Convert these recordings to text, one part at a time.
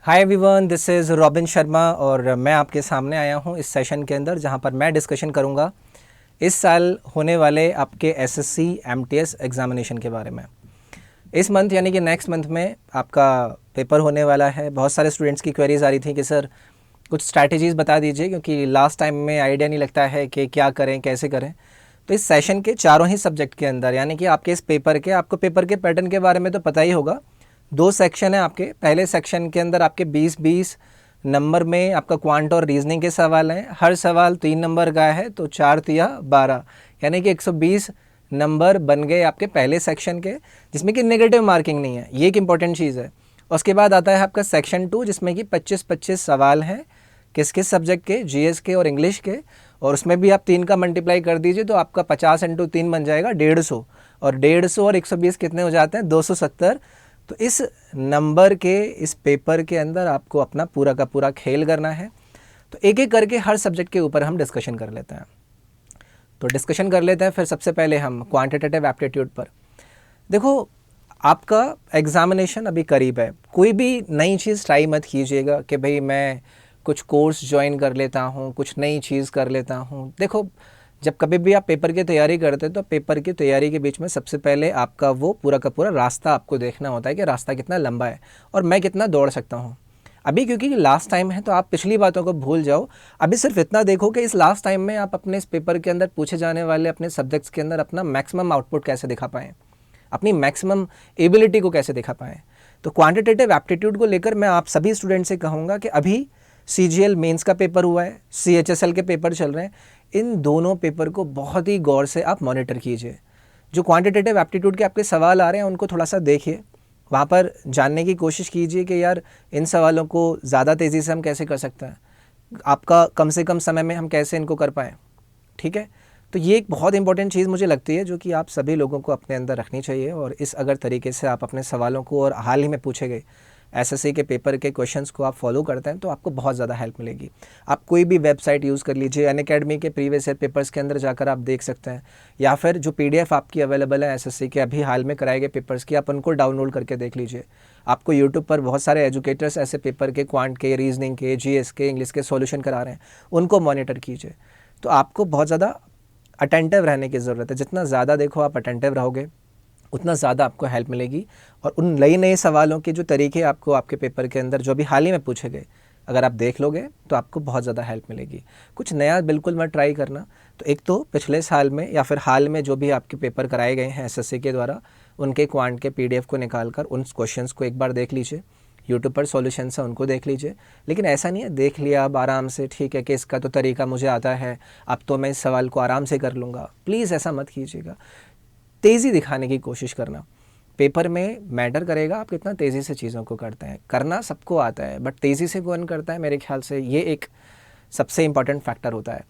Hi everyone, this is robin Sharma और मैं आपके सामने आया हूँ इस सेशन के अंदर जहाँ पर मैं डिस्कशन करूँगा इस साल होने वाले आपके एसएससी एमटीएस एग्ज़ामिनेशन के बारे में। इस मंथ यानी कि नेक्स्ट मंथ में आपका पेपर होने वाला है। बहुत सारे स्टूडेंट्स की क्वेरीज आ रही थी कि सर कुछ स्ट्रैटेजीज़ बता दीजिए, क्योंकि लास्ट टाइम में आइडिया नहीं लगता है कि क्या करें कैसे करें। तो इस सेशन के चारों ही सब्जेक्ट के अंदर यानी कि आपके इस पेपर के आपको पेपर के पैटर्न के बारे में तो पता ही होगा। 2 सेक्शन है आपके। पहले सेक्शन के अंदर आपके 20-20 नंबर में आपका क्वांट और रीजनिंग के सवाल हैं। हर सवाल 3 नंबर का है, तो 4 तिया 12 यानी कि 120 नंबर बन गए आपके पहले सेक्शन के, जिसमें कि नेगेटिव मार्किंग नहीं है। ये एक इंपॉर्टेंट चीज़ है। उसके बाद आता है आपका सेक्शन 2, जिसमें कि 25-25 सवाल हैं किस किस सब्जेक्ट के, जीएस के और इंग्लिश के। और उसमें भी आप 3 का मल्टीप्लाई कर दीजिए तो आपका 50 × 3 बन जाएगा 150। और 150 और 120 कितने हो जाते हैं? 270। तो इस नंबर के इस पेपर के अंदर आपको अपना पूरा का पूरा खेल करना है। तो एक एक करके हर सब्जेक्ट के ऊपर हम डिस्कशन कर लेते हैं। तो डिस्कशन कर लेते हैं। फिर सबसे पहले हम क्वांटिटेटिव एप्टीट्यूड पर। देखो, आपका एग्ज़ामिनेशन अभी करीब है। कोई भी नई चीज़ ट्राई मत कीजिएगा कि भाई मैं कुछ कोर्स ज्वाइन कर लेता हूँ, कुछ नई चीज़ कर लेता हूँ। देखो, जब कभी भी आप पेपर की तैयारी करते हैं तो पेपर की तैयारी के बीच में सबसे पहले आपका वो पूरा का पूरा रास्ता आपको देखना होता है कि रास्ता कितना लंबा है और मैं कितना दौड़ सकता हूँ। अभी क्योंकि लास्ट टाइम है तो आप पिछली बातों को भूल जाओ। अभी सिर्फ इतना देखो कि इस लास्ट टाइम में आप अपने इस पेपर के अंदर पूछे जाने वाले अपने सब्जेक्ट्स के अंदर अपना मैक्सिमम आउटपुट कैसे दिखा पाएँ, अपनी मैक्सिमम एबिलिटी को कैसे दिखा पाएँ। तो क्वांटिटेटिव एप्टीट्यूड को लेकर मैं आप सभी स्टूडेंट से कहूँगा कि अभी सीजीएल मेंस का पेपर हुआ है, सीएचएसएल के पेपर चल रहे हैं। इन दोनों पेपर को बहुत ही गौर से आप मॉनिटर कीजिए। जो क्वांटिटेटिव एप्टीट्यूड के आपके सवाल आ रहे हैं उनको थोड़ा सा देखिए, वहाँ पर जानने की कोशिश कीजिए कि यार इन सवालों को ज़्यादा तेज़ी से हम कैसे कर सकते हैं, आपका कम से कम समय में हम कैसे इनको कर पाएँ। ठीक है, तो ये एक बहुत इंपॉर्टेंट चीज़ मुझे लगती है जो कि आप सभी लोगों को अपने अंदर रखनी चाहिए। और इस अगर तरीके से आप अपने सवालों को और हाल ही में पूछे गए एसएससी के पेपर के क्वेश्चंस को आप फॉलो करते हैं तो आपको बहुत ज़्यादा हेल्प मिलेगी। आप कोई भी वेबसाइट यूज़ कर लीजिए, अनअकैडमी के प्रीवियस ईयर पेपर्स के अंदर जाकर आप देख सकते हैं, या फिर जो पीडीएफ आपकी अवेलेबल है एसएससी के अभी हाल में कराए गए पेपर्स की, आप उनको डाउनलोड करके देख लीजिए। आपको यूट्यूब पर बहुत सारे एजुकेटर्स ऐसे पेपर के क्वांट के, रीजनिंग के, जीएस के, इंग्लिश के सॉल्यूशन करा रहे हैं, उनको मॉनिटर कीजिए। तो आपको बहुत ज़्यादा अटेंटिव रहने की ज़रूरत है। जितना ज़्यादा देखो आप अटेंटिव रहोगे उतना ज़्यादा आपको हेल्प मिलेगी। और उन नए नए सवालों के जो तरीके आपको आपके पेपर के अंदर जो भी हाल ही में पूछे गए, अगर आप देख लोगे तो आपको बहुत ज़्यादा हेल्प मिलेगी। कुछ नया बिल्कुल मत ट्राई करना। तो एक तो पिछले साल में या फिर हाल में जो भी आपके पेपर कराए गए हैं एसएससी के द्वारा, उनके क्वांट के पीडीएफ को निकाल कर उन क्वेश्चंस को एक बार देख लीजिए। यूट्यूब पर सॉल्यूशंस है उनको देख लीजिए। लेकिन ऐसा नहीं है देख लिया अब आराम से, ठीक है कि इसका तो तरीका मुझे आता है, अब तो मैं इस सवाल को आराम से कर लूँगा। प्लीज़ ऐसा मत कीजिएगा। तेज़ी दिखाने की कोशिश करना पेपर में मैटर करेगा, आप कितना तेज़ी से चीज़ों को करते हैं। करना सबको आता है, बट तेज़ी से कौन करता है, मेरे ख्याल से ये एक सबसे इंपॉर्टेंट फैक्टर होता है।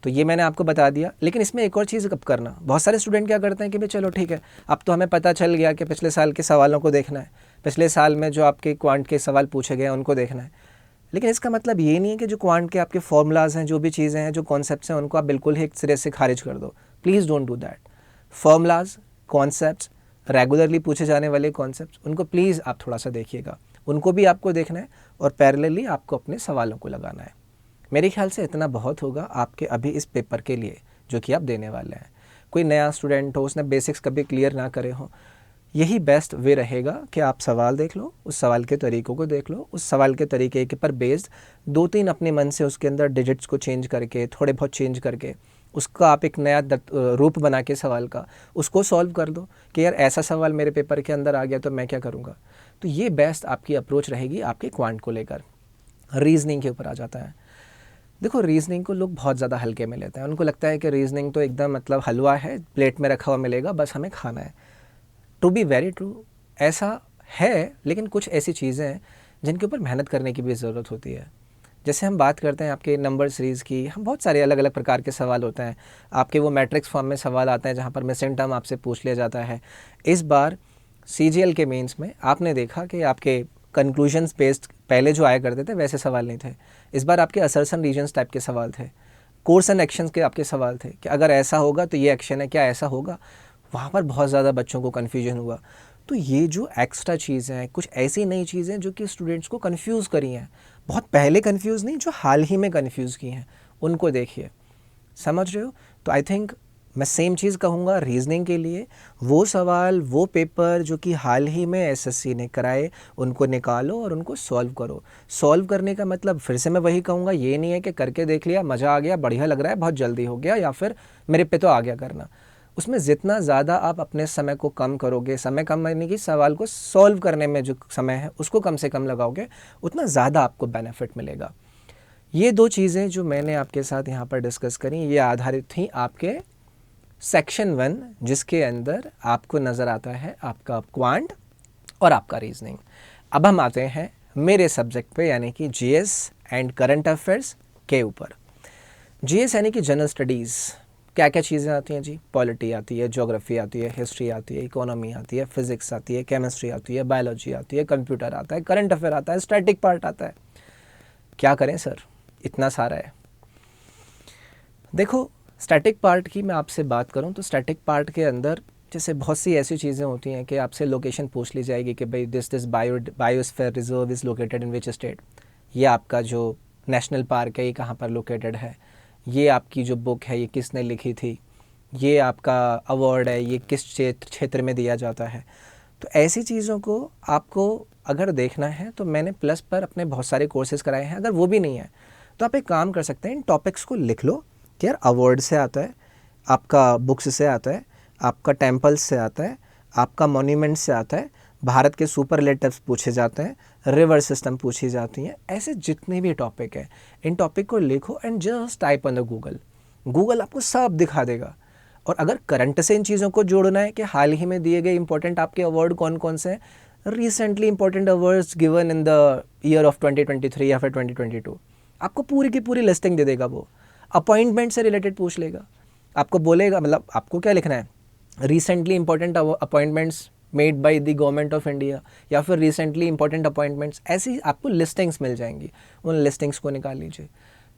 तो ये मैंने आपको बता दिया। लेकिन इसमें एक और चीज़ कब करना, बहुत सारे स्टूडेंट क्या करते हैं कि भाई चलो ठीक है, अब तो हमें पता चल गया कि पिछले साल के सवालों को देखना है, पिछले साल में जो आपके क्वांट के सवाल पूछे गए हैं उनको देखना है। लेकिन इसका मतलब ये नहीं है कि जो क्वांट के आपके फॉर्मूलाज हैं, जो भी चीज़ें हैं, जो कॉन्सेप्ट्स हैं, उनको आप बिल्कुल ही एक सिरे से खारिज कर दो। Please don't do that. Formulas, concepts, regularly पूछे जाने वाले कॉन्सेप्ट्स, उनको प्लीज़ आप थोड़ा सा देखिएगा, उनको भी आपको देखना है और पैरेलली आपको अपने सवालों को लगाना है। मेरे ख्याल से इतना बहुत होगा आपके अभी इस पेपर के लिए जो कि आप देने वाले हैं। कोई नया स्टूडेंट हो, उसने बेसिक्स कभी क्लियर ना करे हो, यही बेस्ट वे रहेगा कि आप सवाल देख लो, उस सवाल के तरीक़ों को देख लो, उस सवाल के तरीके के पर बेस्ड 2-3 अपने मन से उसके अंदर डिजिट्स को चेंज करके, थोड़े बहुत चेंज करके, उसका आप एक नया रूप बना के सवाल का उसको सॉल्व कर दो कि यार ऐसा सवाल मेरे पेपर के अंदर आ गया तो मैं क्या करूँगा। तो ये बेस्ट आपकी अप्रोच रहेगी आपके क्वांट को लेकर। रीजनिंग के ऊपर आ जाता है। देखो, रीजनिंग को लोग बहुत ज़्यादा हल्के में लेते हैं। उनको लगता है कि रीजनिंग तो एकदम मतलब हलवा है, प्लेट में रखा हुआ मिलेगा, बस हमें खाना है। टू बी वेरी ट्रू, ऐसा है, लेकिन कुछ ऐसी चीज़ें हैं जिनके ऊपर मेहनत करने की भी ज़रूरत होती है। जैसे हम बात करते हैं आपके नंबर सीरीज़ की, हम बहुत सारे अलग अलग प्रकार के सवाल होते हैं। आपके वो मैट्रिक्स फॉर्म में सवाल आते हैं जहाँ पर मिसिंग टर्म आपसे पूछ लिया जाता है। इस बार सीजीएल के मेंस में आपने देखा कि आपके कंक्लूजन्स बेस्ड पहले जो आया करते थे वैसे सवाल नहीं थे। इस बार आपके असर्शन रीजन्स टाइप के सवाल थे, कोर्स एंड एक्शंस के आपके सवाल थे कि अगर ऐसा होगा तो ये एक्शन है, क्या ऐसा होगा। वहाँ पर बहुत ज़्यादा बच्चों को कन्फ्यूजन हुआ। तो ये जो एक्स्ट्रा चीज़ें हैं, कुछ ऐसी नई चीज़ें जो कि स्टूडेंट्स को कंफ्यूज करी हैं, बहुत पहले कंफ्यूज नहीं, जो हाल ही में कंफ्यूज की हैं, उनको देखिए। समझ रहे हो? तो आई थिंक मैं सेम चीज़ कहूँगा रीजनिंग के लिए। वो सवाल, वो पेपर जो कि हाल ही में एसएससी ने कराए, उनको निकालो और उनको सॉल्व करो। सॉल्व करने का मतलब फिर से मैं वही कहूँगा, ये नहीं है कि करके देख लिया, मज़ा आ गया, बढ़िया लग रहा है, बहुत जल्दी हो गया, या फिर मेरे पे तो आ गया करना। उसमें जितना ज़्यादा आप अपने समय को कम करोगे, समय कम यानी कि सवाल को सॉल्व करने में जो समय है उसको कम से कम लगाओगे, उतना ज़्यादा आपको बेनिफिट मिलेगा। ये 2 चीज़ें जो मैंने आपके साथ यहाँ पर डिस्कस करी, ये आधारित थी आपके सेक्शन 1, जिसके अंदर आपको नज़र आता है आपका क्वांट और आपका रीजनिंग। अब हम आते हैं मेरे सब्जेक्ट पे, यानी कि जीएस एंड करंट अफेयर्स के ऊपर। जीएस यानी कि जनरल स्टडीज़। क्या क्या चीज़ें आती हैं जी? पॉलिटी आती है, ज्योग्राफी आती है, हिस्ट्री आती है, इकोनॉमी आती है, फिजिक्स आती है, केमिस्ट्री आती है, बायोलॉजी आती है, कंप्यूटर आता है, करंट अफेयर आता है, स्टैटिक पार्ट आता है। क्या करें सर, इतना सारा है। देखो, स्टैटिक पार्ट की मैं आपसे बात करूं तो स्टैटिक पार्ट के अंदर जैसे बहुत सी ऐसी चीज़ें होती हैं कि आपसे लोकेशन पूछ ली जाएगी कि भाई this biosphere reserve is located in which state. ये आपका जो नेशनल पार्क है ये कहाँ पर लोकेटेड है, ये आपकी जो बुक है ये किसने लिखी थी, ये आपका अवार्ड है ये किस क्षेत्र में दिया जाता है। तो ऐसी चीज़ों को आपको अगर देखना है तो मैंने प्लस पर अपने बहुत सारे कोर्सेज़ कराए हैं। अगर वो भी नहीं है तो आप एक काम कर सकते हैं, इन टॉपिक्स को लिख लो कि यार अवार्ड से आता है, आपका बुक्स से आता है, आपका टेम्पल्स से आता है, आपका मॉन्यूमेंट से आता है, भारत के सुपरलेटिव्स पूछे जाते हैं, रिवर सिस्टम पूछी जाती हैं। ऐसे जितने भी टॉपिक हैं, इन टॉपिक को लिखो and just type on the Google आपको सब दिखा देगा। और अगर करंट से इन चीज़ों को जोड़ना है कि हाल ही में दिए गए इंपॉर्टेंट आपके अवार्ड कौन कौन से हैं, recently important awards given in the year of 2023 या फिर 2022, आपको पूरी की पूरी लिस्टिंग दे देगा। वो अपॉइंटमेंट से रिलेटेड पूछ लेगा, आपको बोलेगा, मतलब आपको क्या लिखना है, recently important appointments made by the government of India या फिर रिसेंटली इंपॉर्टेंट अपॉइंटमेंट्स, ऐसी आपको लिस्टिंग्स मिल जाएंगी। उन लिस्टिंग्स को निकाल लीजिए।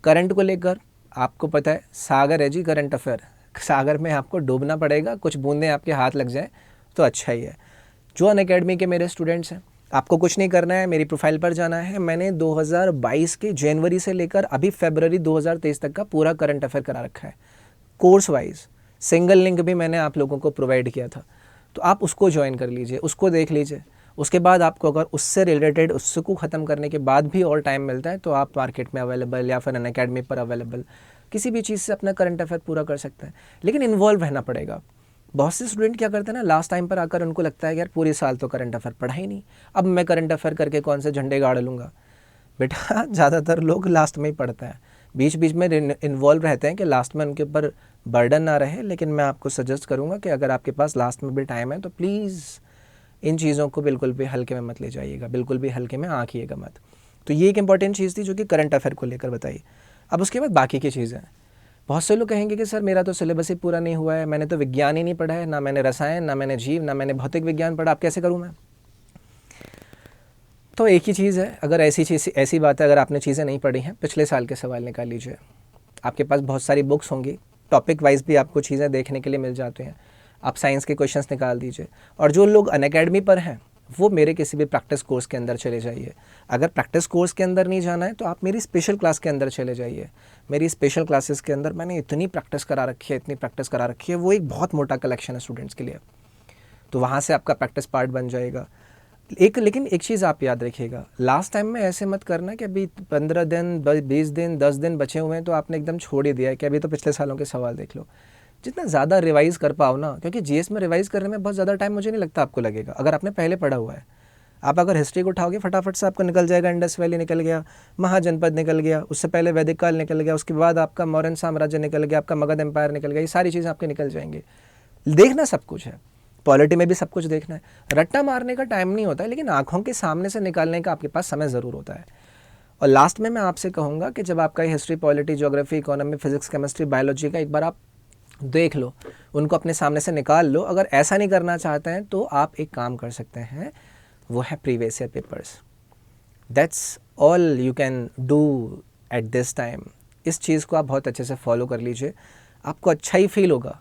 करंट को लेकर आपको पता है सागर है जी, करंट अफेयर, सागर में आपको डूबना पड़ेगा, कुछ बूंदें आपके हाथ लग जाए तो अच्छा ही है। जो अनअकैडमी के मेरे स्टूडेंट्स हैं, आपको कुछ नहीं करना है, मेरी प्रोफाइल पर जाना है। मैंने 2022 के जनवरी से लेकर अभी फरवरी 2023 तक का पूरा करंट अफेयर करा रखा है, कोर्स वाइज। सिंगल लिंक भी मैंने आप लोगों को प्रोवाइड किया था, तो आप उसको ज्वाइन कर लीजिए, उसको देख लीजिए। उसके बाद आपको अगर उससे रिलेटेड, उसको ख़त्म करने के बाद भी और टाइम मिलता है तो आप मार्केट में अवेलेबल या फिर अनअकैडमी पर अवेलेबल किसी भी चीज़ से अपना करंट अफेयर पूरा कर सकते हैं, लेकिन इन्वॉल्व रहना पड़ेगा। बहुत से स्टूडेंट क्या करते हैं ना, लास्ट टाइम पर आकर उनको लगता है यार पूरे साल तो करंट अफेयर पढ़ा ही नहीं, अब मैं करंट अफेयर करके कौन से झंडे गाड़ लूँगा। बेटा ज़्यादातर लोग लास्ट में ही पढ़ते हैं, बीच बीच में इन्वॉल्व रहते हैं कि लास्ट में उनके ऊपर बर्डन ना रहे। लेकिन मैं आपको सजेस्ट करूँगा कि अगर आपके पास लास्ट में भी टाइम है तो प्लीज़ इन चीज़ों को बिल्कुल भी हल्के में मत ले जाइएगा, बिल्कुल भी हल्के में आँखिएगा मत। तो ये एक इंपॉर्टेंट चीज़ थी जो कि करंट अफेयर को लेकर बताई। अब उसके बाद बाकी की चीज़ें, बहुत से लोग कहेंगे कि सर मेरा तो सिलेबस ही पूरा नहीं हुआ है, मैंने तो विज्ञान ही नहीं पढ़ा है, ना मैंने रसायन, ना मैंने जीव, ना मैंने भौतिक विज्ञान पढ़ा, अब कैसे करूँ मैं? तो एक ही चीज़ है, अगर ऐसी बात है, अगर आपने चीज़ें नहीं पढ़ी हैं, पिछले साल के सवाल निकाल लीजिए। आपके पास बहुत सारी बुक्स होंगी, टॉपिक वाइज भी आपको चीज़ें देखने के लिए मिल जाते हैं। आप साइंस के क्वेश्चंस निकाल दीजिए। और जो लोग अनअकैडमी पर हैं वो मेरे किसी भी प्रैक्टिस कोर्स के अंदर चले जाइए। अगर प्रैक्टिस कोर्स के अंदर नहीं जाना है तो आप मेरी स्पेशल क्लास के अंदर चले जाइए। मेरी स्पेशल क्लासेस के अंदर मैंने इतनी प्रैक्टिस करा रखी है, वो एक बहुत मोटा कलेक्शन है स्टूडेंट्स के लिए, तो वहाँ से आपका प्रैक्टिस पार्ट बन जाएगा। लेकिन एक चीज़ आप याद रखिएगा, लास्ट टाइम में ऐसे मत करना कि अभी 15 दिन 20 दिन 10 दिन बचे हुए हैं तो आपने एकदम छोड़ ही दिया है कि अभी तो पिछले सालों के सवाल देख लो। जितना ज़्यादा रिवाइज़ कर पाओ ना, क्योंकि जीएस में रिवाइज़ करने में बहुत ज़्यादा टाइम मुझे नहीं लगता आपको लगेगा अगर आपने पहले पढ़ा हुआ है। आप अगर हिस्ट्री को उठाओगे फटाफट से आपको निकल जाएगा, इंडस वैली निकल गया, महाजनपद निकल गया, उससे पहले वैदिक काल निकल गया, उसके बाद आपका मौर्यन साम्राज्य निकल गया, आपका मगध एम्पायर निकल गया, ये सारी चीज़ें आपके निकल जाएंगी। देखना सब कुछ है, पॉलिटी में भी सब कुछ देखना है। रट्टा मारने का टाइम नहीं होता है, लेकिन आंखों के सामने से निकालने का आपके पास समय ज़रूर होता है। और लास्ट में मैं आपसे कहूँगा कि जब आपका history, polity, geography, economy, physics, chemistry, biology का एक बार आप देख लो, उनको अपने सामने से निकाल लो। अगर ऐसा नहीं करना चाहते हैं तो आप एक काम कर सकते हैं, वो है previous year papers. That's all you can do at this time. इस चीज़ को आप बहुत अच्छे से फॉलो कर लीजिए, आपको अच्छा ही फील होगा।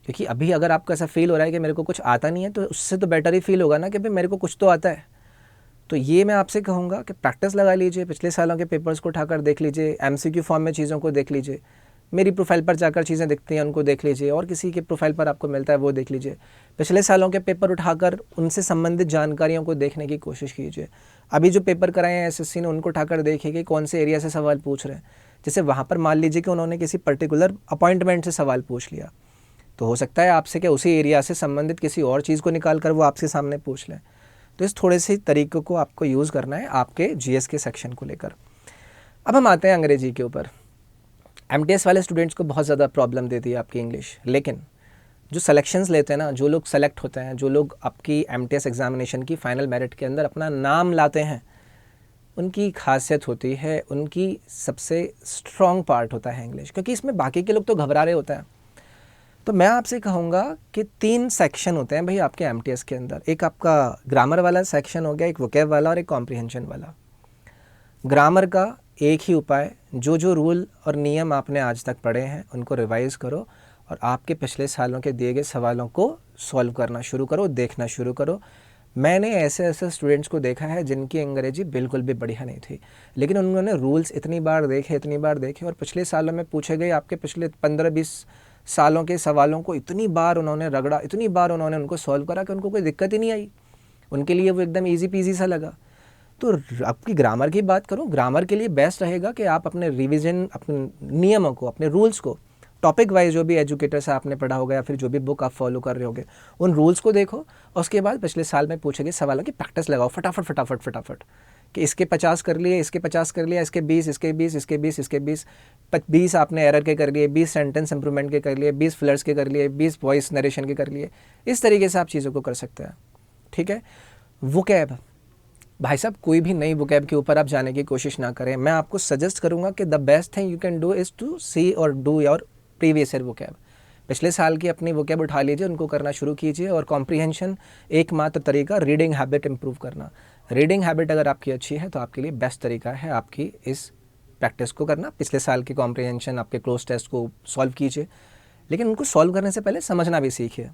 क्योंकि अभी अगर आपको ऐसा फील हो रहा है कि मेरे को कुछ आता नहीं है, तो उससे तो बेटर ही फील होगा ना कि भाई मेरे को कुछ तो आता है। तो ये मैं आपसे कहूँगा कि प्रैक्टिस लगा लीजिए, पिछले सालों के पेपर्स को उठाकर देख लीजिए, MCQ फॉर्म में चीज़ों को देख लीजिए, मेरी प्रोफाइल पर जाकर चीज़ें दिखती हैं उनको देख लीजिए, और किसी के प्रोफाइल पर आपको मिलता है वो देख लीजिए। पिछले सालों के पेपर उठाकर उनसे संबंधित जानकारियों को देखने की कोशिश कीजिए। अभी जो पेपर कराए हैं SSC ने उनको उठाकर देखिए कि कौन से एरिया से सवाल पूछ रहे हैं। जैसे वहाँ पर मान लीजिए कि उन्होंने किसी पर्टिकुलर अपॉइंटमेंट से सवाल पूछ लिया, तो हो सकता है आपसे कि उसी एरिया से संबंधित किसी और चीज़ को निकाल कर वो आपके सामने पूछ लें। तो इस थोड़े से तरीक़ों को आपको यूज़ करना है आपके GS के सेक्शन को लेकर। अब हम आते हैं अंग्रेजी के ऊपर। MTS वाले स्टूडेंट्स को बहुत ज़्यादा प्रॉब्लम देती है आपकी इंग्लिश, लेकिन जो सिलेक्शंस लेते हैं ना, जो लोग सेलेक्ट होते हैं, जो लोग आपकी MTS एग्जामिनेशन की फ़ाइनल मेरिट के अंदर अपना नाम लाते हैं, उनकी खासियत होती है, उनकी सबसे स्ट्रॉन्ग पार्ट होता है इंग्लिश, क्योंकि इसमें बाकी के लोग तो घबरा रहे होते हैं। तो मैं आपसे कहूँगा कि 3 सेक्शन होते हैं भाई आपके MTS के अंदर। एक आपका ग्रामर वाला सेक्शन हो गया, एक वोकैब वाला और एक कॉम्प्रिहेंशन वाला। ग्रामर का एक ही उपाय, जो जो रूल और नियम आपने आज तक पढ़े हैं उनको रिवाइज़ करो और आपके पिछले सालों के दिए गए सवालों को सॉल्व करना शुरू करो, देखना शुरू करो। मैंने ऐसे ऐसे स्टूडेंट्स को देखा है जिनकी अंग्रेजी बिल्कुल भी बढ़िया नहीं थी, लेकिन उन्होंने रूल्स इतनी बार देखे और पिछले सालों में पूछे गए आपके पिछले 15-20 सालों के सवालों को इतनी बार उन्होंने रगड़ा, इतनी बार उन्होंने उनको सॉल्व करा कि उनको कोई दिक्कत ही नहीं आई। उनके लिए वो एकदम ईजी पीजी सा लगा। तो आपकी ग्रामर की बात करूं, ग्रामर के लिए बेस्ट रहेगा कि आप अपने रिवीजन, अपने नियमों को, अपने रूल्स को, टॉपिक वाइज जो भी एजुकेटर से आपने पढ़ा होगा या फिर जो भी बुक आप फॉलो कर रहे होगे, उन रूल्स को देखो और उसके बाद पिछले साल में पूछे गए सवालों की प्रैक्टिस लगाओ फटाफट कि इसके 50 कर लिए, इसके 50 कर लिया, इसके 20, इसके 20, इसके 20, इसके 20, 20 आपने एरर के कर लिए, 20 सेंटेंस इंप्रूवमेंट के कर लिए, 20 फ्लर्स के कर लिए, 20 वॉइस नरेशन के कर लिए। इस तरीके से आप चीज़ों को कर सकते हैं। ठीक है। वोकैब, भाई साहब कोई भी नई वोकैब के ऊपर आप जाने की कोशिश ना करें। मैं आपको सजेस्ट करूंगा कि the best thing you can do is to see और do your previous year vocab. पिछले साल की अपनी वोकैब उठा लीजिए, उनको करना शुरू कीजिए। और कॉम्प्रिहेंशन एकमात्र तरीका, रीडिंग हैबिट इंप्रूव करना। रीडिंग हैबिट अगर आपकी अच्छी है तो आपके लिए बेस्ट तरीका है आपकी इस प्रैक्टिस को करना। पिछले साल की कॉम्प्रिहेंशन आपके क्लोज टेस्ट को सॉल्व कीजिए, लेकिन उनको सॉल्व करने से पहले समझना भी सीखिए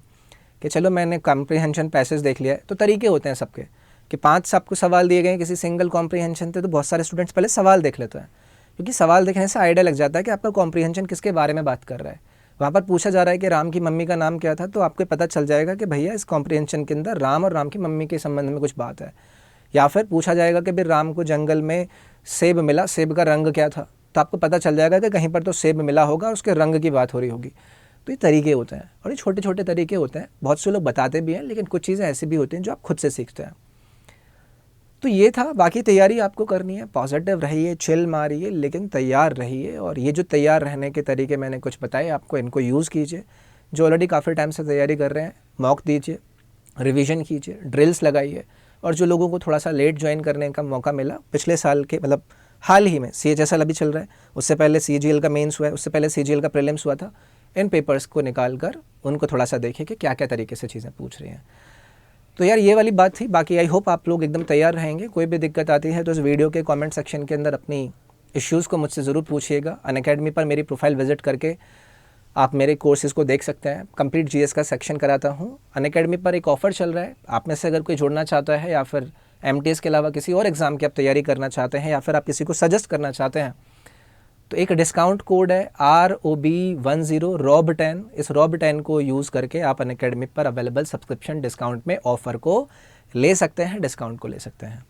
कि चलो मैंने कॉम्प्रिहेंशन पैसेज देख लिया है। तो तरीके होते हैं सबके कि 5 आपको सवाल दिए गए हैं किसी सिंगल कॉम्प्रिहेंशन पे, तो बहुत सारे स्टूडेंट्स पहले सवाल देख लेते हैं, क्योंकि सवाल देखने से आइडिया लग जाता है कि आपका कॉम्प्रिहेंशन किसके बारे में बात कर रहा है। वहाँ पर पूछा जा रहा है कि राम की मम्मी का नाम क्या था, तो आपको पता चल जाएगा कि भैया इस कॉम्प्रिहेंशन के अंदर राम और राम की मम्मी के संबंध में कुछ बात है। या फिर पूछा जाएगा कि भाई राम को जंगल में सेब मिला, सेब का रंग क्या था, तो आपको पता चल जाएगा कि कहीं पर तो सेब मिला होगा और उसके रंग की बात हो रही होगी। तो ये तरीके होते हैं और ये छोटे छोटे तरीके होते हैं। बहुत से लोग बताते भी हैं, लेकिन कुछ चीज़ें ऐसी भी होती हैं जो आप खुद से सीखते हैं। तो ये था, बाकी तैयारी आपको करनी है। पॉजिटिव रहिए, चिल मारिए, लेकिन तैयार रहिए। और ये जो तैयार रहने के तरीके मैंने कुछ बताए आपको, इनको यूज़ कीजिए। जो ऑलरेडी काफ़ी टाइम से तैयारी कर रहे हैं, मॉक दीजिए, रिवीजन कीजिए, ड्रिल्स लगाइए। और जो लोगों को थोड़ा सा लेट ज्वाइन करने का मौका मिला, पिछले साल के मतलब हाल ही में CHSL अभी चल रहा है, उससे पहले CGL का मेंस हुआ है, उससे पहले CGL का प्रीलिम्स हुआ था, इन पेपर्स को निकाल कर उनको थोड़ा सा देखिए कि क्या क्या तरीके से चीज़ें पूछ रही हैं। तो यार ये वाली बात थी। बाकी आई होप आप लोग एकदम तैयार रहेंगे। कोई भी दिक्कत आती है तो इस वीडियो के कमेंट सेक्शन के अंदर अपनी इश्यूज़ को मुझसे ज़रूर पूछिएगा। अनअकैडमी पर मेरी प्रोफाइल विजिट करके आप मेरे कोर्सेज़ को देख सकते हैं। कंप्लीट GS का सेक्शन कराता हूँ। अनअकैडमी पर एक ऑफ़र चल रहा है, आप में से अगर कोई जुड़ना चाहता है या फिर MTS के अलावा किसी और एग्ज़ाम की आप तैयारी करना चाहते हैं या फिर आप किसी को सजेस्ट करना चाहते हैं, तो एक डिस्काउंट कोड है ROB10 ROB10। इस ROB10 को यूज़ करके आप अनअकैडमी पर अवेलेबल सब्सक्रिप्शन डिस्काउंट में ऑफ़र को ले सकते हैं, डिस्काउंट को ले सकते हैं।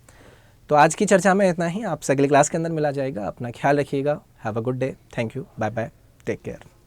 तो आज की चर्चा में इतना ही। आपसे अगली क्लास के अंदर मिला जाएगा। अपना ख्याल रखिएगा। Have a good day. Thank you. Bye bye. Take care.